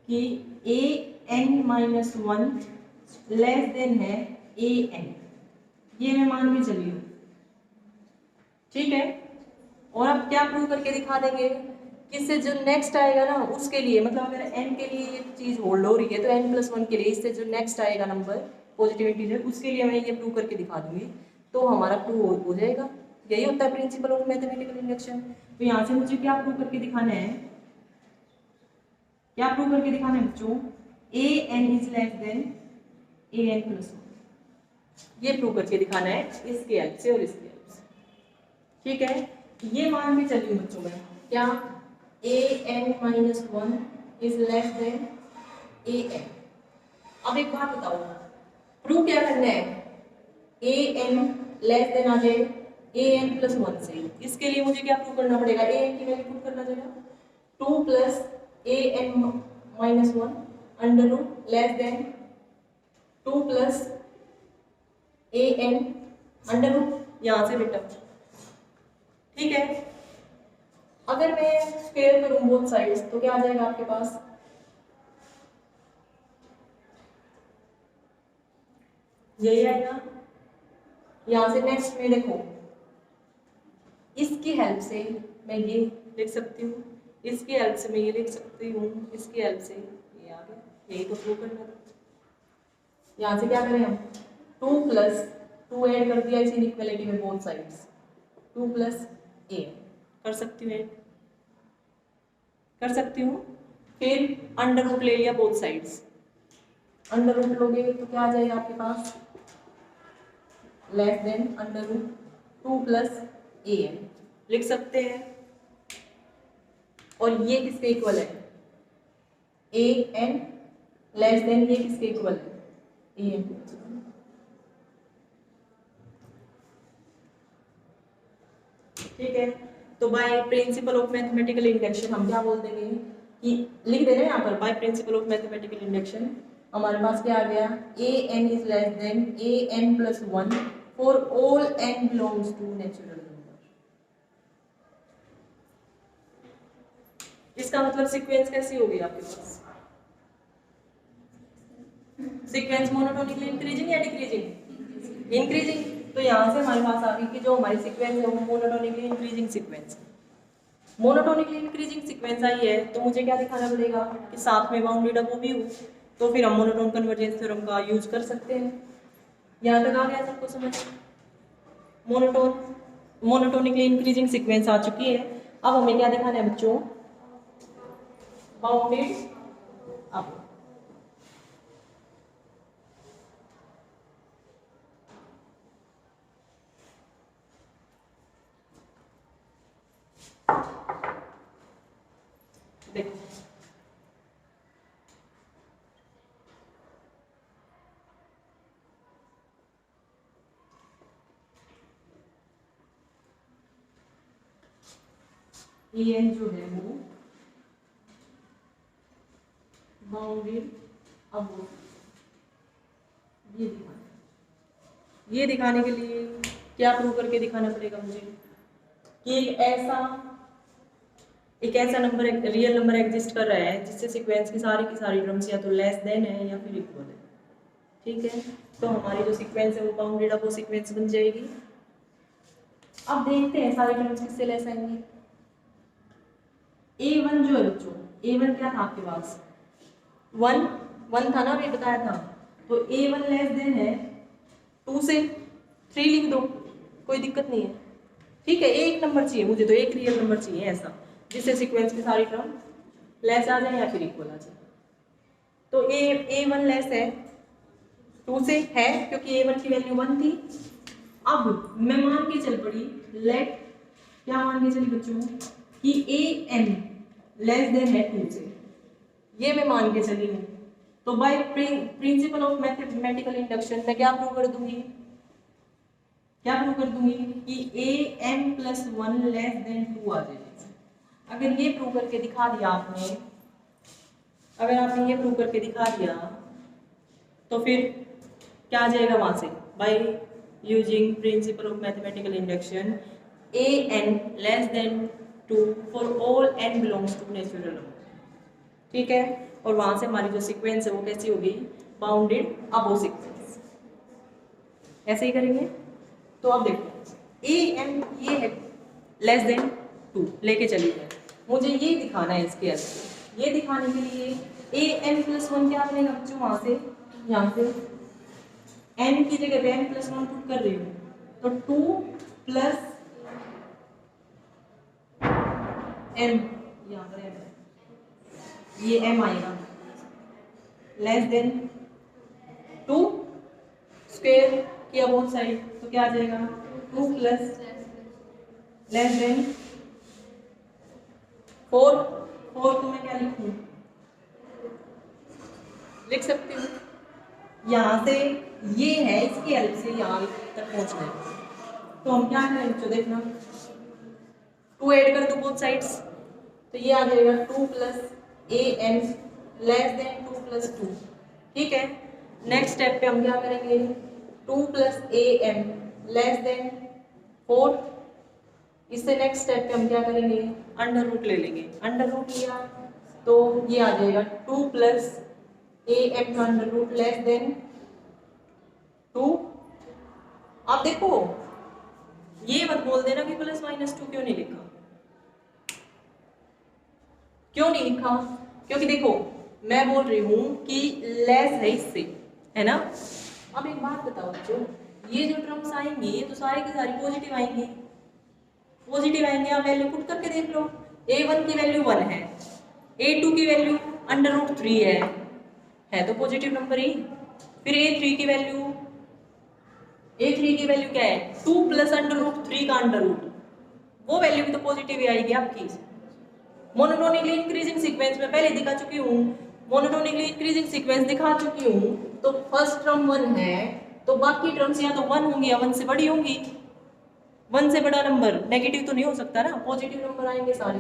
कि an-1 लेस देन है an, ये मैं मान के चली हूँ, ठीक है। और अब क्या प्रूव करके दिखा देंगे, इससे जो नेक्स्ट आएगा ना उसके लिए, मतलब अगर n के लिए ये चीज होल्ड हो रही है तो n+1 के लिए इससे जो नेक्स्ट आएगा नंबर पॉजिटिव इंटीजर उसके लिए मैं ये प्रूव करके दिखा दूंगी तो हमारा प्रूव हो जाएगा। यही होता है प्रिंसिपल ऑफ मैथमेटिकल इंडक्शन। तो यहाँ से मुझे क्या प्रूव करके दिखाना है, क्या प्रूव करके दिखाना है बच्चों, an is less than an+1, ये प्रूव करके दिखाना है इसके हेल्प से और इसके हेल्प से, ठीक है। ये मान के चलिए बच्चों में क्या an-1 is less then an। अब एक बात बताओ, प्रूव क्या करना है, an लेस देन आ जाए an+1 से, इसके लिए मुझे क्या प्रूव करना पड़ेगा, an की वैल्यू पुट करना पड़ेगा 2 plus an-1 under root less than 2 plus an under root, यहाँ से बेटा, ठीक है। अगर मैं स्क्वायर करूं बोथ साइड्स तो क्या आ जाएगा आपके पास, यही आएगा। यहां से नेक्स्ट में देखो इसकी हेल्प से मैं ये लिख सकती हूँ, इसकी हेल्प से मैं ये लिख सकती हूँ, इसकी हेल्प से ये आ गया, यही तो प्रूव करना था। यहाँ से क्या करें हम 2 प्लस 2 ऐड कर दिया इस इनइक्वालिटी में बोथ साइड्स, 2 प्लस a कर सकती हूँ, कर सकती हूँ। फिर अंडर रूट ले लिया बोथ साइड्स, अंडर रूट लोगे तो क्या आ जाएगा आपके पास less than under root 2 plus an लिख सकते हैं। और ये किसके इक्वल है an लेस देन, ये किसके इक्वल है an, ठीक है। तो by principle of mathematical induction हम क्या बोल देंगे कि लिख दे रहे हैं यहाँ पर by principle of mathematical induction हमारे पास क्या आ गया an is less than an+1 for all n belongs to natural number. इसका मतलब सीक्वेंस कैसी होगी आपके पास, सीक्वेंस मोनोटोनिकली इंक्रीजिंग या डिक्रीजिंग, इंक्रीजिंग। तो यहाँ से हमारे पास आ गई कि जो हमारी सीक्वेंस है वो मोनोटोनिकली इंक्रीजिंग सीक्वेंस है। मोनोटोनिकली इंक्रीजिंग सीक्वेंस आई है तो मुझे क्या दिखाना पड़ेगा कि साथ में बाउंडेड अब वो भी हो, तो फिर हम मोनोटोन कन्वर्जेंस थ्योरम का यूज कर सकते हैं। यहाँ तक आ गया सबको समझ, मोनोटोनिकली इंक्रीजिंग सीक्वेंस आ चुकी है। अब हमें क्या दिखाना है बच्चों, बाउंडेड अब, एन जो है वो बाउंडेड अबोव, ये दिखाने के लिए क्या प्रूव करके दिखाना पड़ेगा मुझे कि एक ऐसा नंबर, एक रियल नंबर एग्जिस्ट कर रहा है जिससे सीक्वेंस की सारी टर्म्स या तो लेस देन है या फिर इक्वल है। ठीक है, तो हमारी जो सीक्वेंस है वो बाउंडेड अब वो सीक्वेंस बन जाएगी। अब देखते हैं सारी टर्म्स किससे लेस आएंगी। A1 जो है बच्चों, A1 क्या था आपके पास, 1 था ना, अभी बताया था। तो A1 लेस देन है 2 से 3 लिख दो, कोई दिक्कत नहीं है। ठीक है, एक नंबर चाहिए मुझे, तो एक रियल नंबर चाहिए ऐसा जिससे सीक्वेंस की सारी टर्म लेस आ जाए या फिर इक्वल आ जाए। तो A1 लेस है 2 से, है क्योंकि A1 की वैल्यू 1 थी। अब मैं मान के चल पड़ी, लेट क्या मान के चली बच्चों कि AM लेस देन है 2 से, ये मैं मान के चली हूँ। तो by principle of mathematical induction मैं क्या प्रूव कर दूंगी, कि AM+1 लेस देन 2 आ जाएगा। अगर ये प्रूव करके दिखा दिया आपने, तो फिर क्या आ जाएगा वहां से, by using principle of mathematical induction AN less than 2 for all n belongs to natural number. ठीक है, और वहां से हमारी जो सीक्वेंस है वो कैसी होगी, बाउंडेड अबोव सीक्वेंस। ऐसे ही करेंगे। तो अब देखो AM ये है लेस देन 2 लेके चलिए, मुझे ये दिखाना है इसके अंदर। ये दिखाने के लिए AM+1 क्या बनेगा बच्चों, वहां से यहाँ से n की जगह पे n+1 पुट कर रही हूँ, तो 2 प्लस m, यहाँ पर m, ये m आएगा लेस देन 2 स्क्वायर किया बोथ साइड, तो क्या आ जाएगा 2 प्लस लेस देन 4 को मैं क्या लिखूं, लिख सकती हूँ यहाँ से, ये है इसकी हेल्प से यहाँ तक पहुँचना है। तो हम क्या करें बच्चों, देखना 2 ऐड कर दो बोथ साइड्स, तो ये आ जाएगा 2 plus AM less than 2 plus 2। ठीक है, नेक्स्ट स्टेप पे हम क्या करेंगे, 2 प्लस AM लेस देन 4। इससे नेक्स्ट स्टेप पे हम क्या करेंगे, अंडर रूट ले लेंगे। अंडर रूट लिया तो ये आ जाएगा 2 प्लस AM का अंडर रूट लेस देन 2। अब देखो ये मत बोल देना कि प्लस माइनस 2 क्यों नहीं लिखा, क्योंकि देखो मैं बोल रही हूँ कि लेस है इससे, है ना। अब एक बात बताओ बच्चों, ये जो टर्म्स आएंगी ये तो सारी की सारी पॉजिटिव आएंगी, आप वैल्यू पुट करके देख लो। A1 की वैल्यू 1 है, A2 की वैल्यू अंडर रूट 3 है तो पॉजिटिव नंबर ही। फिर A3 की वैल्यू क्या है, 2 प्लस अंडर रूट 3 का अंडर रूट, वो वैल्यू भी तो पॉजिटिव ही आएगी आपकी। मोनोटोनिकली इंक्रीजिंग सीक्वेंस में पहले दिखा चुकी हूँ, मोनोटोनिकली इंक्रीजिंग सीक्वेंस दिखा चुकी हूँ। तो फर्स्ट टर्म 1 है तो बाकी टर्म्स या तो 1 होंगी या 1 से बड़ी होंगी। 1 से बड़ा नंबर नेगेटिव तो नहीं हो सकता ना, पॉजिटिव नंबर आएंगे सारे,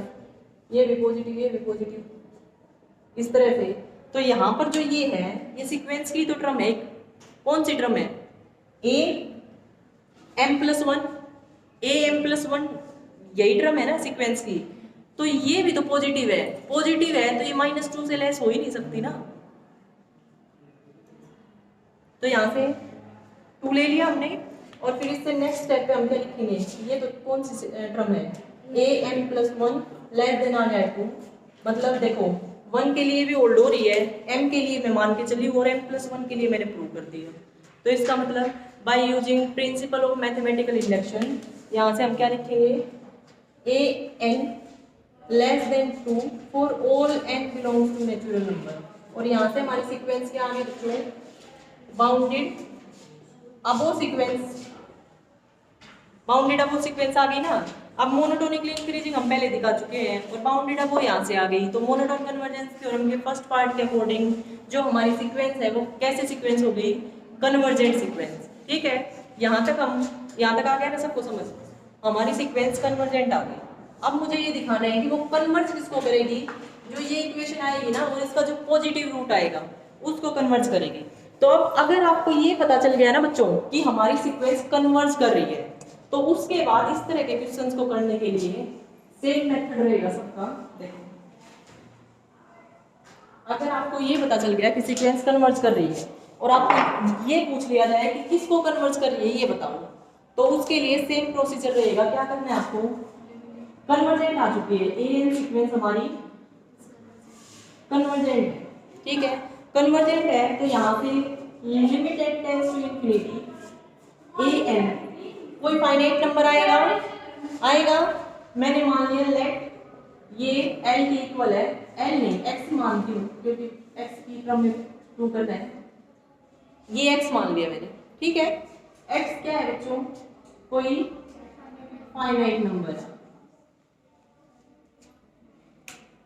ये भी पॉजिटिव, इस तरह से। तो यहाँ पर जो ये है ये सीक्वेंस की तो टर्म है, कौन सी टर्म है, AM+1, यही टर्म है ना सीक्वेंस की। तो ये भी तो पॉजिटिव है तो ये -2 से लेस हो ही नहीं सकती ना। तो यहाँ से 2 ले लिया हमने, और फिर इससे नेक्स्ट स्टेप पे हम क्या लिखेंगे, ये तो कौन सी टर्म है, AM+1 लेस देन आ जाए 2। मतलब देखो 1 के लिए भी होल्ड हो रही है, m के लिए मैं मान के चली और M+1 के लिए मैंने प्रूव कर दिया। तो इसका मतलब by using principle of mathematical induction, यहाँ से हम क्या लिखेंगे, AN less than 2 for all n belongs to natural number. और यहाँ से हमारी सीक्वेंस क्या आ गई बच्चों, बाउंडेड अबोव सीक्वेंस आ गई ना। अब मोनोटोनिकली इंक्रीजिंग हम पहले दिखा चुके हैं और बाउंडेड अब वो यहाँ से आ गई। तो मोनोटोन कन्वर्जेंस थ्योरम के फर्स्ट पार्ट के अकॉर्डिंग जो हमारी सीक्वेंस है वो कैसे सीक्वेंस हो गई, कन्वर्जेंट सीक्वेंस। ठीक है, यहाँ तक आ गया ना सबको समझ, हमारी सीक्वेंस कन्वर्जेंट आ गई। अब मुझे ये दिखाना है कि वो कन्वर्ज किसको करेगी, जो ये इक्वेशन आएगी ना और इसका जो पॉजिटिव रूट आएगा उसको कन्वर्ज करेगी। तो अब अगर आपको ये पता चल गया ना बच्चों कि हमारी सीक्वेंस कन्वर्ज कर रही है, तो उसके बाद इस तरह के क्वेश्चंस को करने के लिए सेम मेथड रहेगा सबका। देखो अगर आपको ये पता चल गया कि सीक्वेंस कन्वर्ज कर रही है और आपको ये पूछ लिया जाए कि किसको कन्वर्ज कर रही है ये बताओ, तो उसके लिए सेम प्रोसीजर रहेगा। क्या करना है आपको, कन्वर्जेंट आ चुकी है ए सीक्वेंस हमारी कन्वर्जेंट है, ठीक है। कन्वर्जेंट है तो यहाँ से limit n tends to infinity a n, कोई फाइनाइट नंबर आएगा। मैंने मान लिया लेट ये एल की इक्वल है, एल नहीं एक्स मानती हूँ क्योंकि एक्स की क्रम में प्रूव करना है, ये एक्स मान लिया मैंने, ठीक है। एक्स क्या है बच्चों, कोई फाइनाइट नंबर है।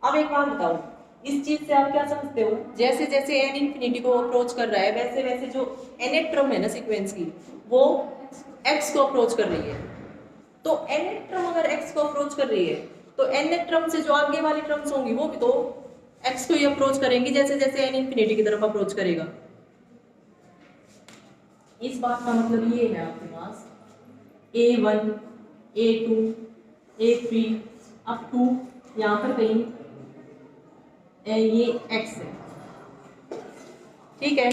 अब एक बात बताओ, इस चीज से आप क्या समझते हो, जैसे जैसे एन इंफिनिटी को अप्रोच कर रहा है वैसे वैसे जो nth टर्म है ना सीक्वेंस की वो x को अप्रोच कर रही है। तो nth टर्म अगर x को अप्रोच कर रही है तो nth टर्म से जो आगे वाली टर्म्स होंगी वो भी तो x को ही अप्रोच करेंगी जैसे जैसे n इंफिनिटी की तरफ अप्रोच करेगा। इस बात का मतलब ये है आपके पास a1 a2 a3 up to यहाँ पर कहीं ये x है, ठीक है।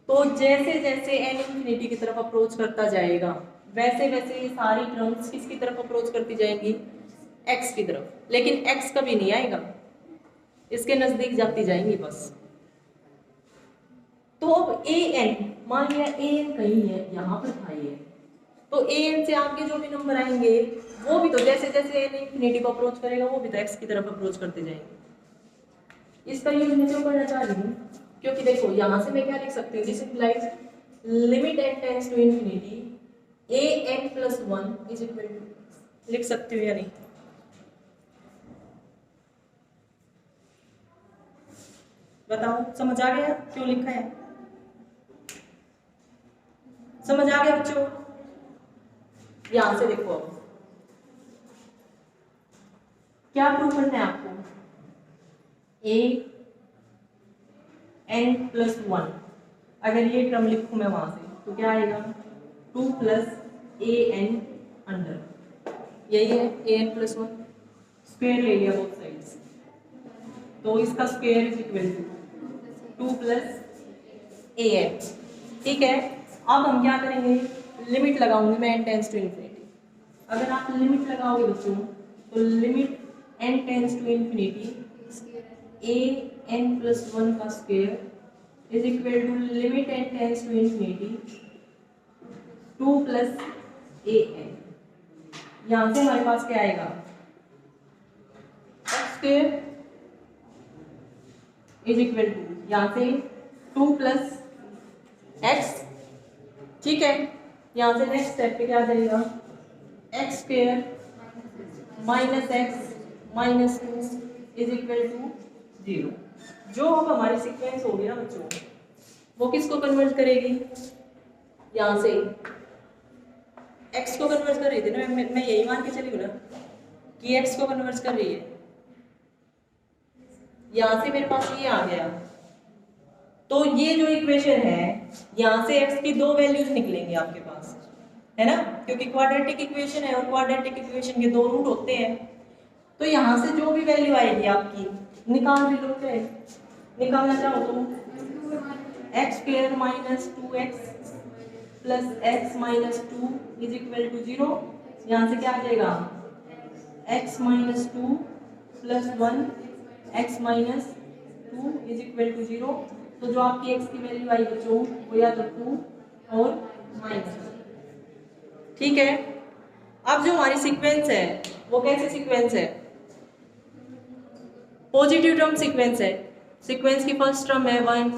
तो जैसे जैसे n इंफिनिटी की तरफ अप्रोच करता जाएगा वैसे वैसे ये सारी टर्म्स किसकी तरफ अप्रोच करती जाएंगी, x की तरफ, लेकिन x कभी नहीं आएगा, इसके नजदीक जाती जाएंगी बस। तो अब an मान लिया an कहीं है यहाँ पर था ये, तो an से आगे जो भी नंबर आएंगे वो भी तो जैसे जैसे n इंफिनिटी को अप्रोच करेगा वो भी तो x की तरफ अप्रोच करते जाएंगे। इसका यूज मैं क्यों करना चाह रही हूँ, क्योंकि देखो यहाँ से मैं क्या लिख सकती हूँ, this implies limit n tends to infinity a n plus 1 is equal to, लिख सकती हूँ या नहीं, बताओ समझ आ गया क्यों लिखा है, समझ आ गया बच्चों। यहां से देखो अब क्या प्रूव करना है आपको, a n प्लस 1, अगर ये क्रम लिखूं मैं वहां से तो क्या आएगा 2 प्लस a n अंडर, यही है a n प्लस 1, स्क्वायर ले लिया बोथ साइड्स, तो इसका square is equal to 2 plus a n, ठीक है। अब हम क्या करेंगे, लिमिट लगाऊंगी मैं n टेंड्स टू इंफिनिटी। अगर आप लिमिट लगाओगे बच्चों तो limit n tends to infinity a n plus 1 का square is equal to limit n tends to infinity 2 plus a n। यहाँ से हमारे पास क्या आएगा, x square is equal to यहाँ से 2 प्लस x, ठीक है। यहाँ से नेक्स्ट स्टेप पे क्या आ जाएगा, x square minus x minus 2 is equal to 0। जो अब हमारी सीक्वेंस होगी ना बच्चों वो किसको कन्वर्ट करेगी, यहाँ से x को कन्वर्ट कर रही थी ना, मैं यही मान के चली हूँ ना कि x को कन्वर्ट कर रही है। यहाँ से मेरे पास ये आ गया, तो ये जो इक्वेशन है यहाँ से x की 2 वैल्यूज निकलेंगी आपके पास, है ना, क्योंकि क्वाड्रेटिक इक्वेशन है और क्वाड्रेटिक इक्वेशन के 2 रूट होते हैं। तो यहाँ से जो भी वैल्यू आएगी आपकी निकाल भी लो, चाहे निकालना चाहो तो x square minus 2x plus x minus 2 is equal to 0। यहाँ से क्या आ जाएगा, x minus 2 plus 1 x minus 2 is equal to 0। तो जो आपकी x की वैल्यू आई बच्चों वो या तो 2 और माइनस, ठीक है। अब जो हमारी सीक्वेंस है वो कैसी सीक्वेंस है, पॉजिटिव टर्म सीक्वेंस है। सीक्वेंस की फर्स्ट टर्म है 1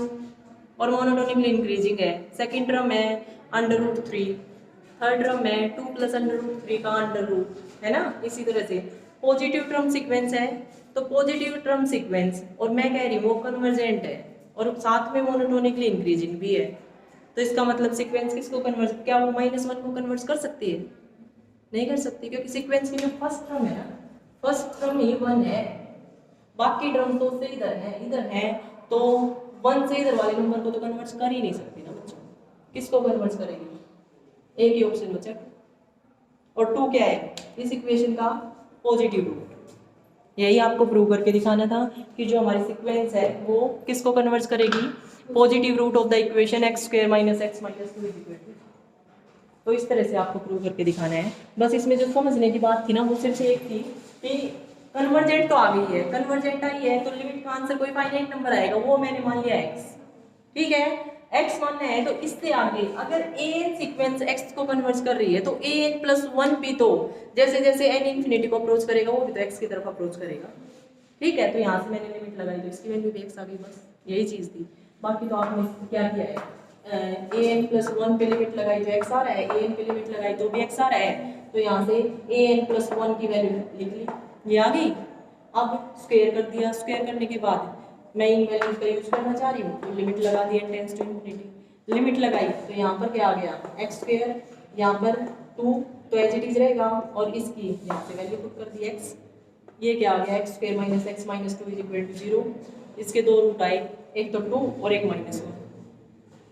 और मोनोटोनिकली इंक्रीजिंग है, सेकंड टर्म है √3, थर्ड टर्म है 2 प्लस √3 का अंडर रूट, है ना। इसी तरह से पॉजिटिव टर्म सीक्वेंस है, तो पॉजिटिव टर्म सीक्वेंस और मैं कह रही हूँ वो कन्वर्जेंट है और साथ में मोनोटोनिकली इंक्रीजिंग भी है, तो इसका मतलब सीक्वेंस किसको कन्वर्ट, क्या वो -1 को कन्वर्ट कर सकती है, नहीं कर सकती, क्योंकि सीक्वेंस की जो फर्स्ट टर्म है ना, फर्स्ट टर्म ही 1 है, बाकी टर्म तो उससे इधर है, तो 1 से इधर वाले नंबर को तो कन्वर्ट कर ही नहीं सकती ना बच्चों। किसको कन्वर्ट करेगी? एक ही ऑप्शन बचा। और 2 क्या है इस इक्वेशन का? Positive root. यही आपको प्रूव करके दिखाना था कि जो हमारी सीक्वेंस है वो किसको कन्वर्ट करेगी? Positive root of the equation x square minus x minus 2 is equal to. तो इस तरह से आपको प्रूव करके दिखाना है। बस इसमें जो समझने की बात थी ना वो सिर्फ एक थी कि कन्वर्जेंट तो आ गई है, कन्वर्जेंट आई है तो लिमिट का आंसर कोई फाइनाइट नंबर आएगा, वो मैंने मान लिया x। ठीक है, x मानना है, तो इससे आगे अगर an सीक्वेंस x को कन्वर्ट कर रही है तो an प्लस 1 भी तो जैसे जैसे n इंफिनिटी को अप्रोच करेगा वो भी तो x की तरफ अप्रोच करेगा। ठीक है, तो यहाँ से मैंने लिमिट लगाई तो इसकी वैल्यू भी x आ गई, बस यही चीज़ थी। बाकी तो आपने क्या किया है, an प्लस 1 पे लिमिट लगाई तो x आ रहा है, an पे लिमिट लगाई तो भी x आ रहा है, तो यहाँ से an प्लस 1 की वैल्यू लिख ली, ये आ गई। अब स्क्वायर कर दिया, स्क्वायर करने के बाद मैं इन वैल्यूज का यूज करना चाह रही हूँ तो लिमिट लगा दी n tends to infinity, limit लगाई तो यहाँ पर क्या आ गया x स्क्वायर, यहाँ पर 2 तो एज इट इज रहेगा, और इसकी यहाँ से वैल्यू पुट कर दी x, ये क्या आ गया x square minus x minus 2 is equal to 0। इसके दो रूट आए, एक तो 2 और एक -1,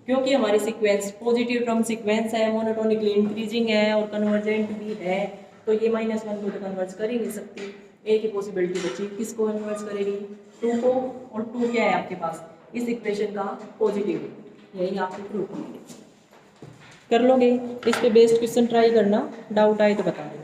क्योंकि हमारी सीक्वेंस पॉजिटिव टर्म सीक्वेंस है, मोनोटोनिकली इंक्रीजिंग है और कन्वर्जेंट भी है, तो ये -1 को तो कन्वर्ट कर ही नहीं सकती। एक ही पॉसिबिलिटी बची, किसको कन्वर्ट करेगी? 2 को, और 2 क्या है आपके पास इस इक्वेशन का? पॉजिटिव। यही आपको प्रूव कर लोगे। इस पे बेस्ड क्वेश्चन ट्राई करना, डाउट आए तो बता देना।